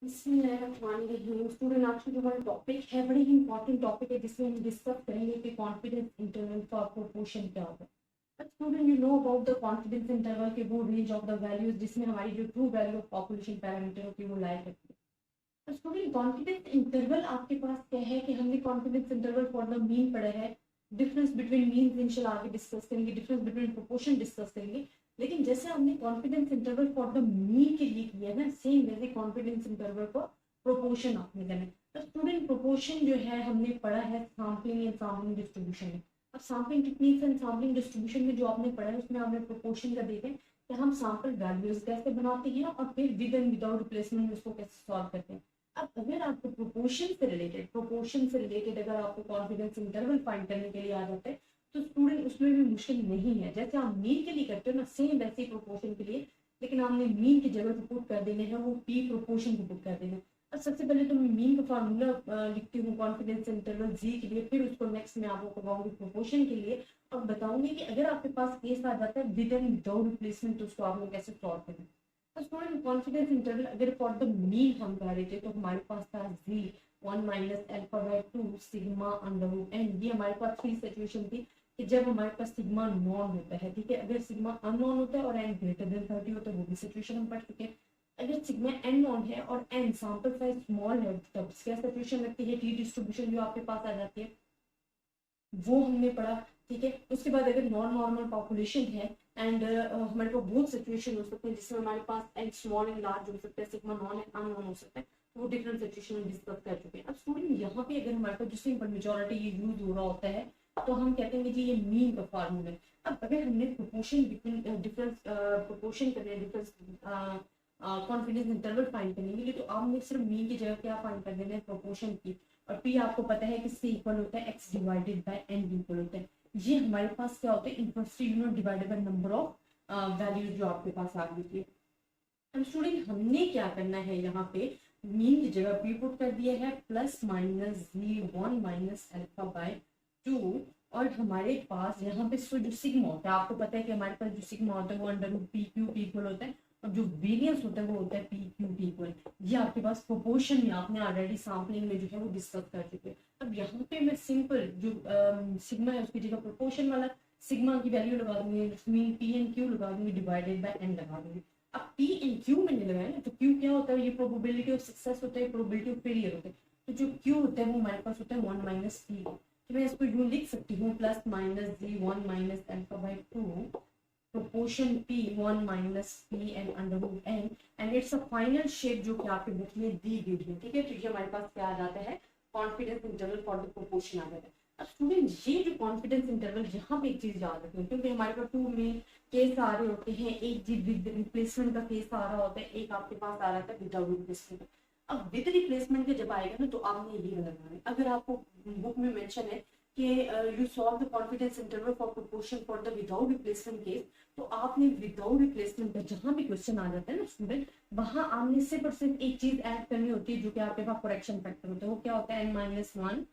Student, आज की जो हमारा टॉपिक है बड़ी ही इंपॉर्टेंट टॉपिक है जिसमें हम डिस्कस करेंगे कि कॉन्फिडेंस इंटरवल का प्रोपोर्शन क्या होता है। But student, you know about the confidence interval के वो रेंज ऑफ द वैल्यूज जिसमें हमारी जो true value of population parameter होती है वो लाई करती है। तो स्टूडेंट, कॉन्फिडेंस इंटरवल आपके पास क्या है कि हमने confidence interval for the mean पढ़ा है। डिफरेंस बिटवीन मीन इंशाल्लाह आगे डिस्कस करेंगे, डिफरेंस बिटवीन प्रोपोर्शन डिस्कस करेंगे। लेकिन जैसे हमने confidence interval for the mean के लिए किया है ना, सेम वैसे कॉन्फिडेंस इंटरवल को प्रोपोर्शन आपने करना है। तो स्टूडेंट, प्रोपोर्शन जो है हमने पढ़ा है सैम्पलिंग एंड सैम्पलिंग डिस्ट्रीब्यूशन में। अब sampling techniques and sampling distribution में जो आपने पढ़ा है उसमें आपने प्रोपोर्शन का देखें कि हम सैंपल वैल्यूज कैसे बनाते हैं और फिर विद एंड विदाउट रिप्लेसमेंट उसको कैसे सॉल्व करते हैं। अब अगर आपको प्रोपोर्शन से रिलेटेड अगर आपको कॉन्फिडेंस इंटरवल फाइंड करने के लिए आ जाता है तो स्टूडेंट उसमें भी मुश्किल नहीं है। जैसे आप मीन के लिए करते हो ना, सेम वैसे ही प्रोपोर्शन के लिए, लेकिन आपने मीन की जगह पे पुट कर देने हैं वो पी प्रोपोर्शन को पुट कर देना है। अब सबसे पहले तो मैं मीन का फार्मूला लिखती हूँ कॉन्फिडेंस इंटरवल जी के लिए, फिर उसको नेक्स्ट में आपको करवाऊंगी प्रोपोर्शन के लिए और बताऊंगी कि अगर आपके पास केस आ जाता है विद एंड विदाउट रिप्लेसमेंट तो उसको आपको कैसे सॉल्व करना है। तो स्टूडेंट, कॉन्फिडेंस इंटरवल अगर फॉर द मीन हम कर रहे थे तो हमारे पास था z 1 minus alpha by 2 sigma under root n. ये हमारे पास थ्री सिचुएशन थी कि जब हमारे पास सिग्मा नॉन होता है, ठीक है, अगर सिग्मा अननोन होता है और एन ग्रेटर देन 30 होता है वो भी सिचुएशन हम पढ़ चुके हैं। अगर सिग्मा एन नॉन है और एन सैंपल साइज स्मॉल है तब क्या सिचुएशन लगती है, टी डिस्ट्रीब्यूशन जो आपके पास आ जाती है वो हमने पढ़ा। ठीक है, उसके बाद अगर नॉन नॉर्मल पॉपुलेशन है एंड हमारे पास बहुत सिचुएशन हो सकते हैं जिसमें हमारे पास एंड स्मॉल एंड लार्ज हो सकता है, सिग्मा नॉन एंड अननोन हो सकता है, तो वो डिफरेंट सिचुएशन में डिस्कस कर चुके हैं। अब स्टूडेंट, यहाँ पे अगर हमारे पास जो सिंपल मेजॉरिटी ये यूज हो रहा होता है तो हम कहते हैं जी ये मीन का फार्मूला है। अब अगर हमने प्रोपोर्शन डिफरेंस प्रोपोर्शन करने डिफरेंस कॉन्फिडेंस इंटरवल फाइंड करने के लिए तो आपने सिर्फ मीन की जगह क्या फाइंड कर देना है, प्रोपोर्शन की। और पी आपको पता है किससे इक्वल होता है, x divided by n equal होता है। ये हमारे पास क्या होता है, inversely unit divided by number of values जो आपके पास आ गई है। अब स्टूडेंट, हमने क्या करना है यहाँ पे मीन की जगह पी पुट कर दिया है plus minus ji 1 minus alpha by 2। और हमारे पास यहाँ पे जो सिग्मा होता है आपको पता है कि हमारे पास जो सिग्मा होता है वो under root p q p equal होता है और जो वेरियंस होता है वो होता है पी क्यू पी इक्वल। ये आपके पास प्रोपोर्शन में आपने ऑलरेडी सैम्पलिंग में जो है वो डिस्कस कर चुके हैं। अब यहाँ पे मैं सिंपल जो सिग्मा है उसकी जगह प्रोपोर्शन वाला सिग्मा की वैल्यू लगा दूंगी, मीन पी एन क्यू लगा दूंगी डिवाइडेड बाय एन लगा दूंगी। अब पी एंड क्यू मैंने लगाया ना, तो क्यू क्या होता है, ये प्रोबेबिलिटी ऑफ सक्सेस होता है, प्रोबेबिलिटी ऑफ फेलियर होता है। तो जो क्यू होता है वो हमारे पास होता है 1 माइनस पी। तो मैं इसको यूं लिख सकती हूँ plus minus ji 1 minus alpha by 2 proportion P 1 minus P and under root N and it's a final shape जो कि आपके बुक में दी गई है। ठीक है, तो ये हमारे पास क्या आ जाता है, confidence interval for the proportion आ जाता है। अब स्टूडेंट, ये जो कॉन्फिडेंस इंटरवल यहाँ पे एक चीज याद रखनी है क्योंकि हमारे पास टू में केस आ रहे होते हैं, एक जी विद रिप्लेसमेंट का केस आ रहा होता है, एक आपके पास आ रहा था विदाउट रिप्लेसमेंट। अब विद रिप्लेसमेंट के जब आएगा ना तो आपने ये लगाना है, अगर आपको बुक में मेंशन है कि you solve the confidence interval for proportion for the without replacement case, तो आपने विदाउट रिप्लेसमेंट का जहां भी क्वेश्चन आ जाता है ना स्टूडेंट, वहां आपने सिर्फ और सिर्फ एक चीज ऐड करनी होती है जो कि आपके पास करेक्शन फैक्टर होता है। वो क्या होता है, N minus one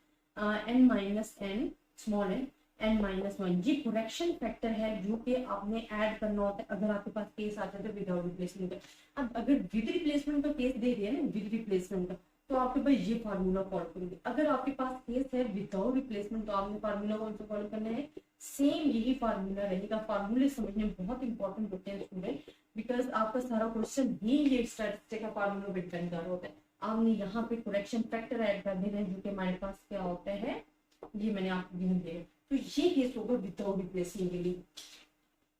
N minus N small N minus one. ये करेक्शन फैक्टर है जो कि आपने ऐड करना होता है अगर आपके पास केस आता है विदाउट रिप्लेसमेंट का। अब अगर विद रिप्लेसमेंट का केस दे दिया ना, विद रिप्लेसमेंट का, तो आपके पास ये फार्मूला फॉलो करेंगे। अगर आपके पास केस है विदाउट रिप्लेसमेंट तो आपने फार्मूला कौन सा फॉलो करना है, सेम यही फार्मूला रहेगा। फार्मूले समझने में बहुत इंपॉर्टेंट होते हैं स्टूडेंट, बिकॉज आपका सारा क्वेश्चन ही ये स्टैटिस्टिक का फार्मूला डिपेंड कर रहा होता है। आपने यहाँ पे करेक्शन फैक्टर ऐड कर देना है जो कि हमारे पास क्या होता है, ये मैंने आपको गिन दिया। तो ये केस होगा विदाउट रिप्लेसमेंट के लिए।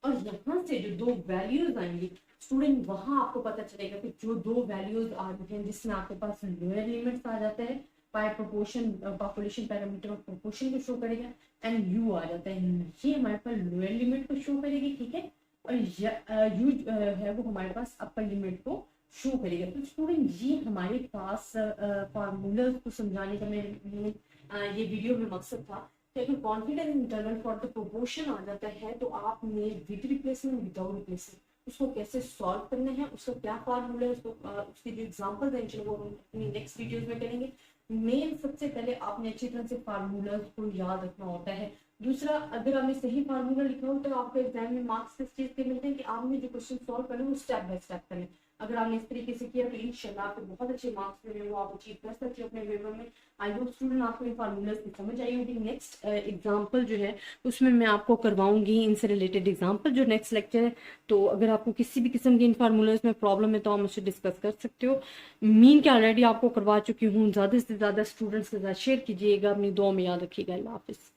और यहाँ से जो दो वैल्यूज आएंगी स्टूडेंट, वहां आपको पता चलेगा कि जो दो वैल्यूज आ रही हैं जिसमें आपके पास लोअर लिमिट्स आ जाता है by proportion population parameter of proportion को शो करेगा एंड यू आ जाता है, ये हमारे पास लोअर लिमिट को शो करेगी। ठीक है, और यू है वो हमारे पास अपर लिमिट को शो करेगा। तो स्टूडेंट, ये हमारे पास फार्मूला को समझाने का मैं ये वीडियो में मकसद था कि अगर confidence interval for the proportion आ जाता है तो आपने विद रिप्लेसमेंट विदाउट रिप्लेसमेंट उसको कैसे सॉल्व करना है, उसका क्या फार्मूला है, उसको उसके जो एग्जांपल्स हैं चलो वो हम अपनी नेक्स्ट वीडियोस में करेंगे। मेन सबसे पहले आपने अच्छी तरह से फार्मूलाज को याद रखना होता है। दूसरा, अगर आपने सही फार्मूला लिखा हो तो आपको एग्जाम में मार्क्स किस चीज के मिलते हैं कि आपने जो क्वेश्चन सॉल्व करना है वो स्टेप बाय स्टेप करें। अगर आपने इस तरीके से किया तो इंशाल्लाह आपको बहुत अच्छे मार्क्स मिलेंगे, वो आप अचीव कर सकते हो अपने पेपर में। आई होप स्टूडेंट आपको इन फार्मूलाज की समझ आई होगी। नेक्स्ट एग्जाम्पल जो है उसमें मैं आपको करवाऊंगी इनसे रिलेटेड एग्जाम्पल जो नेक्स्ट लेक्चर है। तो अगर आपको किसी भी किस्म की इन फार्मूलाज में प्रॉब्लम है तो आप मुझसे डिस्कस कर सकते हो। मीन क्या ऑलरेडी आपको करवा चुकी हूँ, ज़्यादा से ज़्यादा स्टूडेंट्स के साथ शेयर कीजिएगा, अपनी दुआ में याद रखिएगा। अल्लाह हाफिज़।